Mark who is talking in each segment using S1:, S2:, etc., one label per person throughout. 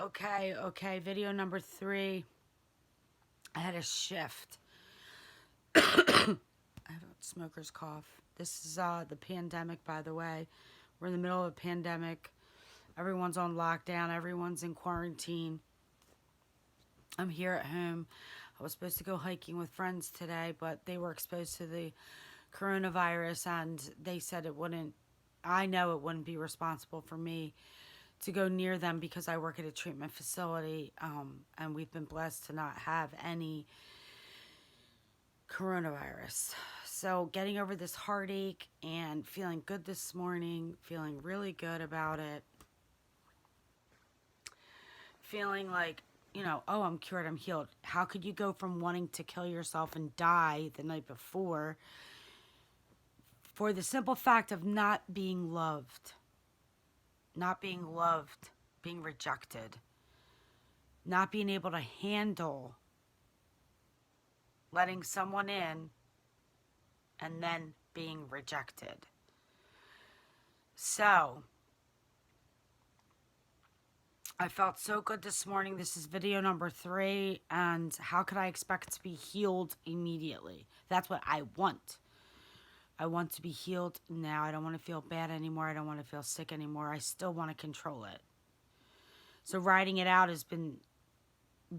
S1: Okay. Video number 3. I had a shift. I have a smoker's cough. This is the pandemic, by the way. We're in the middle of a pandemic. Everyone's on lockdown. Everyone's in quarantine. I'm here at home. I was supposed to go hiking with friends today, but they were exposed to the coronavirus, and they said I know it wouldn't be responsible for me to go near them because I work at a treatment facility, and we've been blessed to not have any coronavirus. So getting over this heartache and feeling good this morning, feeling really good about it, feeling like, oh, I'm cured, I'm healed. How could you go from wanting to kill yourself and die the night before for the simple fact of not being loved? Not being loved, being rejected, not being able to handle letting someone in and then being rejected. So, I felt so good this morning. This is video number 3, and how could I expect to be healed immediately? That's what I want. I want to be healed now. I don't want to feel bad anymore. I don't want to feel sick anymore. I still want to control it. So writing it out has been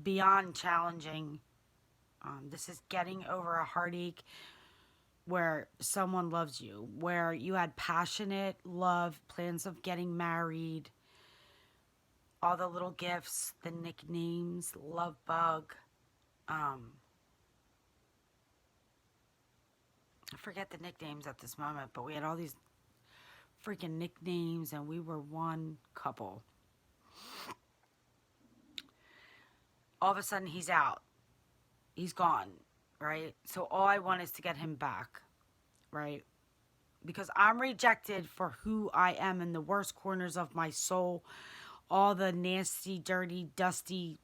S1: beyond challenging. This is getting over a heartache where someone loves you, where you had passionate love, plans of getting married, all the little gifts, the nicknames, love bug. I forget the nicknames at this moment, but we had all these freaking nicknames, and we were one couple. All of a sudden, he's out. He's gone, right? So all I want is to get him back, right? Because I'm rejected for who I am in the worst corners of my soul, all the nasty, dirty, dusty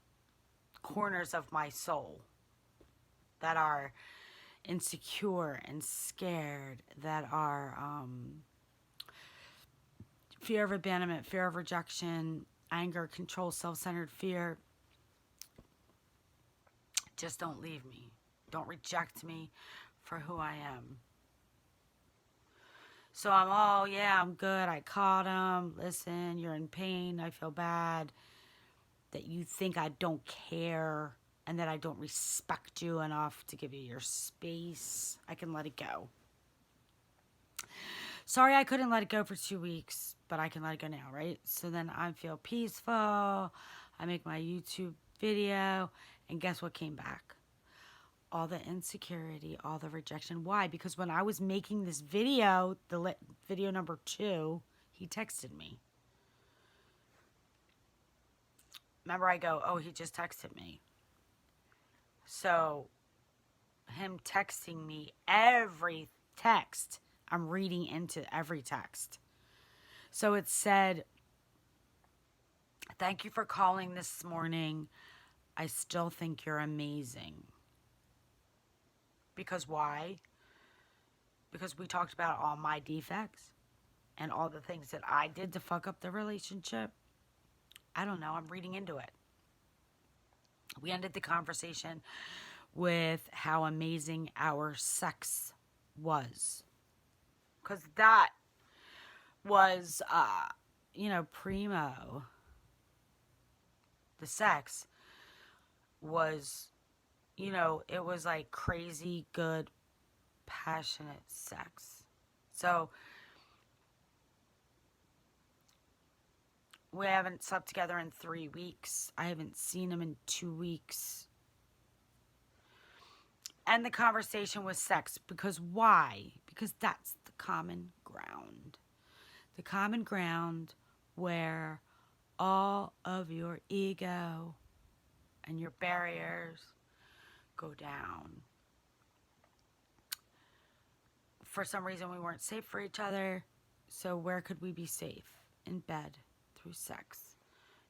S1: corners of my soul that are insecure and scared, that are fear of abandonment, fear of rejection, anger, control, self-centered fear. Just don't leave me. Don't reject me for who I am. So I'm good. I caught him. Listen, you're in pain. I feel bad that you think I don't care and that I don't respect you enough to give you your space. I can let it go. Sorry I couldn't let it go for 2 weeks, but I can let it go now, right? So then I feel peaceful. I make my YouTube video, and guess what came back? All the insecurity, all the rejection. Why? Because when I was making this video, video number 2, he texted me. Remember, I go, oh, he just texted me. So him texting me, every text, I'm reading into every text. So it said, thank you for calling this morning. I still think you're amazing. Because why? Because we talked about all my defects and all the things that I did to fuck up the relationship. I don't know. I'm reading into it. We ended the conversation with how amazing our sex was. Because that was, primo. The sex was, it was like crazy good, passionate sex. So we haven't slept together in 3 weeks. I haven't seen him in 2 weeks. And the conversation was sex. Because why? Because that's the common ground. The common ground where all of your ego and your barriers go down. For some reason, we weren't safe for each other. So where could we be safe? In bed, through sex,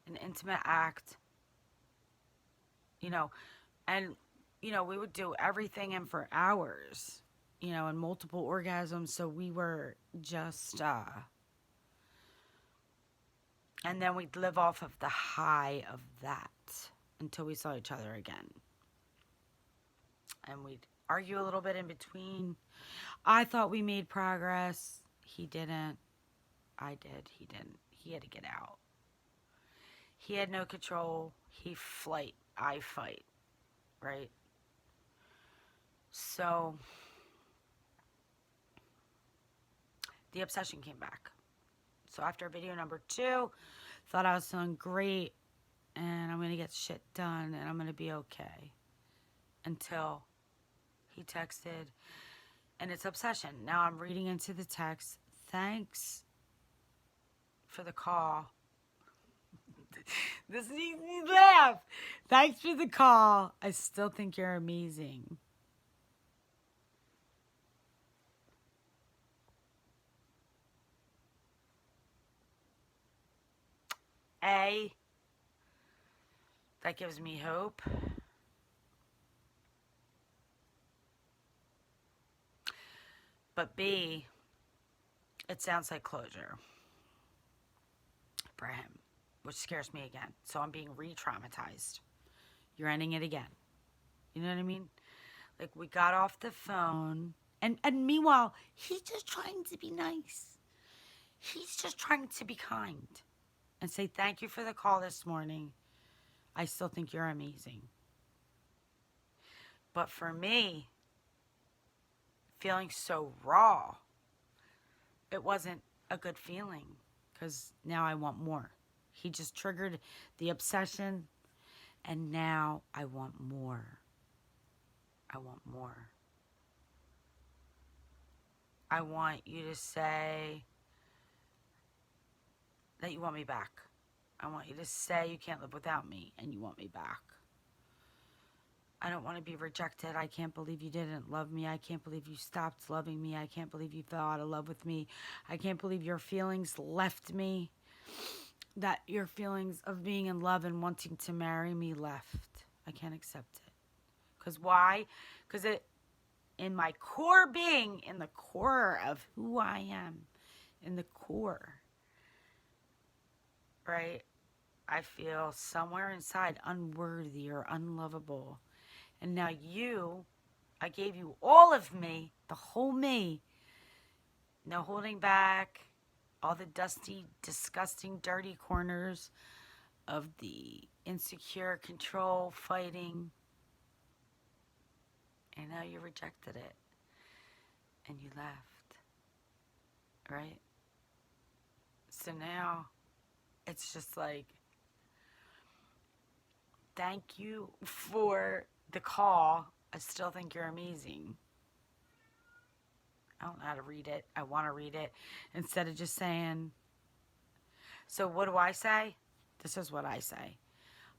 S1: an intimate act. And we would do everything in for hours, and multiple orgasms. So we were just, And then we'd live off of the high of that until we saw each other again. And we'd argue a little bit in between. I thought we made progress. He didn't. I did. He didn't. He had to get out. He had no control. He flight. I fight. Right? So the obsession came back. So after video number 2, thought I was doing great and I'm going to get shit done and I'm going to be okay. Until he texted, and it's obsession. Now I'm reading into the text. Thanks for the call. This makes me laugh. Thanks for the call. I still think you're amazing. A, that gives me hope. But B, it sounds like closure for him, which scares me again. So I'm being re-traumatized. You're ending it again. You know what I mean? Like, we got off the phone, and meanwhile, he's just trying to be nice. He's just trying to be kind and say, thank you for the call this morning. I still think you're amazing. But for me, feeling so raw, it wasn't a good feeling because now I want more. He just triggered the obsession, and now I want more. I want more. I want you to say that you want me back. I want you to say you can't live without me and you want me back. I don't want to be rejected. I can't believe you didn't love me. I can't believe you stopped loving me. I can't believe you fell out of love with me. I can't believe your feelings left me. That your feelings of being in love and wanting to marry me left. I can't accept it. Because why? Because it, in my core being, in the core of who I am, in the core, right? I feel somewhere inside unworthy or unlovable. And now I gave you all of me, the whole me. No holding back. All the dusty, disgusting, dirty corners of the insecure control fighting. And now you rejected it. And you left. Right? So now it's just like, thank you for the call. I still think you're amazing. I don't know how to read it. I want to read it instead of just saying. So what do I say? This is what I say.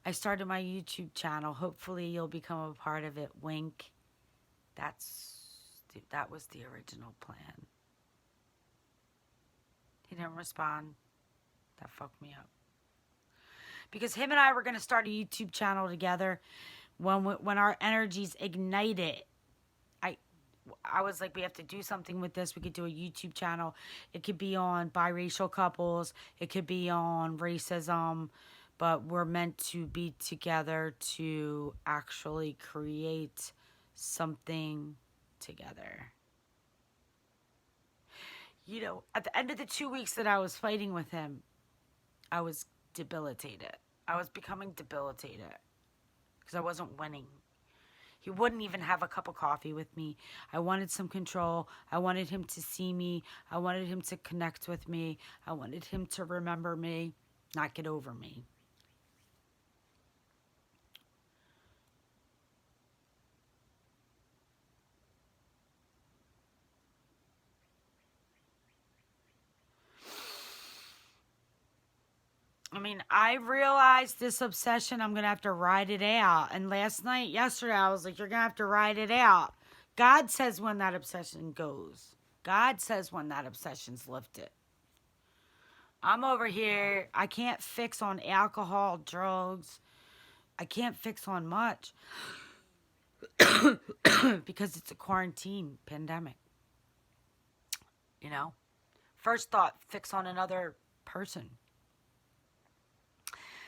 S1: I started my YouTube channel. Hopefully you'll become a part of it. Wink. That was the original plan. He didn't respond. That fucked me up. Because him and I were going to start a YouTube channel together when our energies ignited. I was like, we have to do something with this. We could do a YouTube channel. It could be on biracial couples. It could be on racism. But we're meant to be together to actually create something together. You know, at the end of the 2 weeks that I was fighting with him, I was debilitated. I was becoming debilitated because I wasn't winning. He wouldn't even have a cup of coffee with me. I wanted some control. I wanted him to see me. I wanted him to connect with me. I wanted him to remember me, not get over me. I mean, I realized this obsession, I'm going to have to ride it out. And yesterday, I was like, you're going to have to ride it out. God says when that obsession goes. God says when that obsession's lifted. I'm over here. I can't fix on alcohol, drugs. I can't fix on much. Because it's a quarantine pandemic. You know? First thought, fix on another person.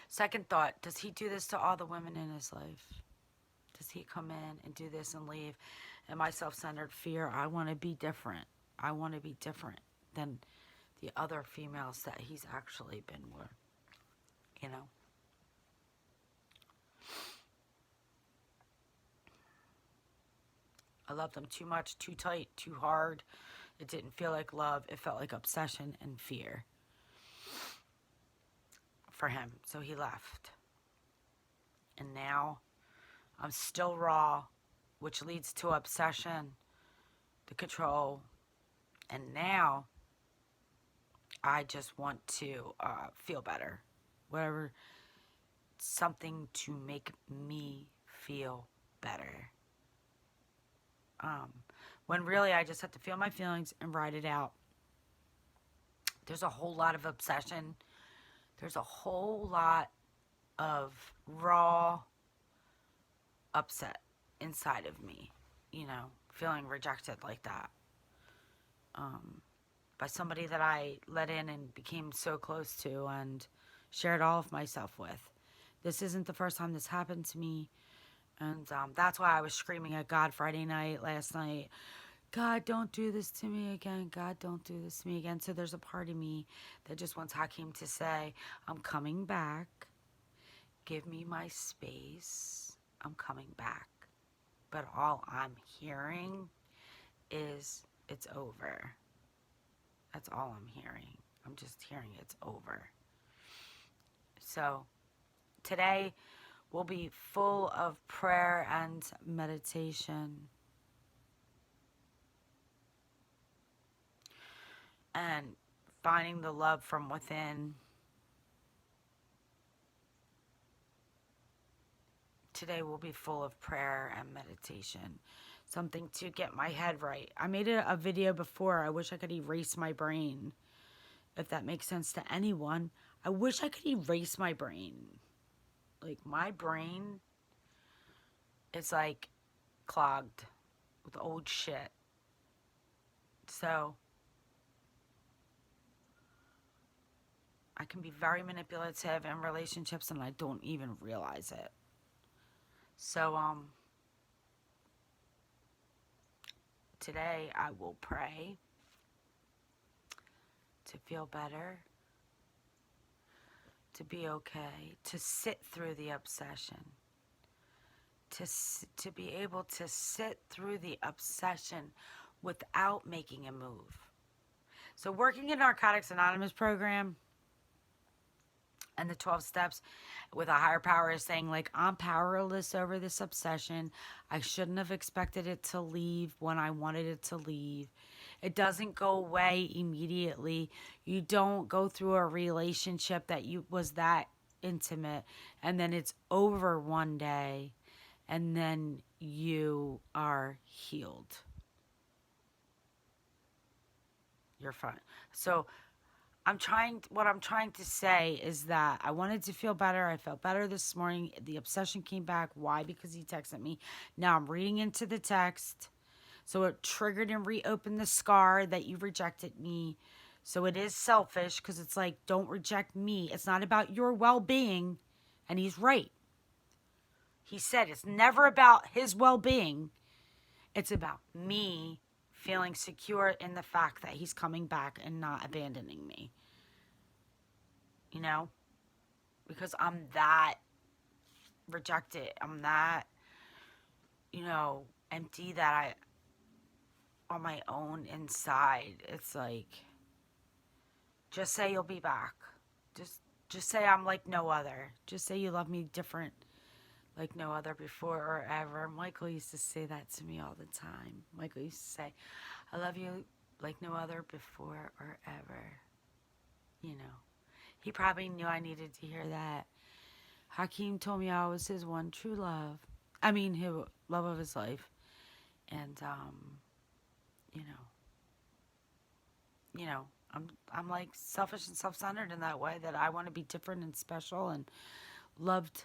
S1: Second thought, does he do this to all the women in his life? Does he come in and do this and leave? And my self-centered fear, I want to be different. I want to be different than the other females that he's actually been with, you know? I loved him too much, too tight, too hard. It didn't feel like love. It felt like obsession and fear for him. So he left. And now I'm still raw, which leads to obsession, the control. And now I just want to feel better. Whatever, something to make me feel better. When really I just have to feel my feelings and ride it out. There's a whole lot of obsession. There's a whole lot of raw upset inside of me, you know, feeling rejected like that. By somebody that I let in and became so close to and shared all of myself with. This isn't the first time this happened to me. And that's why I was screaming at God Friday night, last night. God, don't do this to me again. God, don't do this to me again. So there's a part of me that just wants Hakeem to say, I'm coming back. Give me my space. I'm coming back. But all I'm hearing is it's over. That's all I'm hearing. I'm just hearing it's over. So today will be full of prayer and meditation. And finding the love from within. Today will be full of prayer and meditation. Something to get my head right. I made a video before. I wish I could erase my brain. If that makes sense to anyone. I wish I could erase my brain. Like, my brain is like clogged with old shit. So I can be very manipulative in relationships and I don't even realize it. So today I will pray to feel better, to be okay, to sit through the obsession, to be able to sit through the obsession without making a move. So working in Narcotics Anonymous program and the 12 steps with a higher power is saying, like, I'm powerless over this obsession. I shouldn't have expected it to leave when I wanted it to leave. It doesn't go away immediately. You don't go through a relationship that was that intimate and then it's over one day and then you are healed. You're fine. So what I'm trying to say is that I wanted to feel better. I felt better this morning. The obsession came back. Why? Because he texted me. Now I'm reading into the text. So it triggered and reopened the scar that you rejected me. So it is selfish because it's like, don't reject me. It's not about your well-being. And he's right. He said it's never about his well-being. It's about me feeling secure in the fact that he's coming back and not abandoning me. You know? Because I'm that rejected. I'm that, empty that on my own inside. It's like, just say you'll be back. Just say I'm like no other. Just say you love me different like no other before or ever. Michael used to say that to me all the time. Michael used to say, I love you like no other before or ever. He probably knew I needed to hear that. Hakeem told me I was his one true love. I mean, his love of his life. And, I'm like selfish and self-centered in that way, that I want to be different and special and loved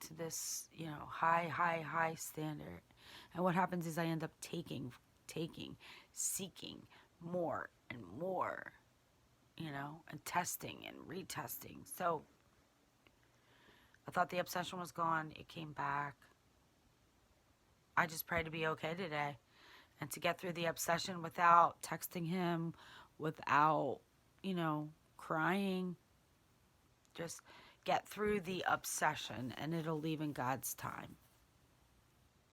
S1: to this, high standard. And what happens is I end up taking, seeking more and more, and testing and retesting. So I thought the obsession was gone. It came back. I just pray to be okay today and to get through the obsession without texting him, without, crying. Just get through the obsession and it'll leave in God's time.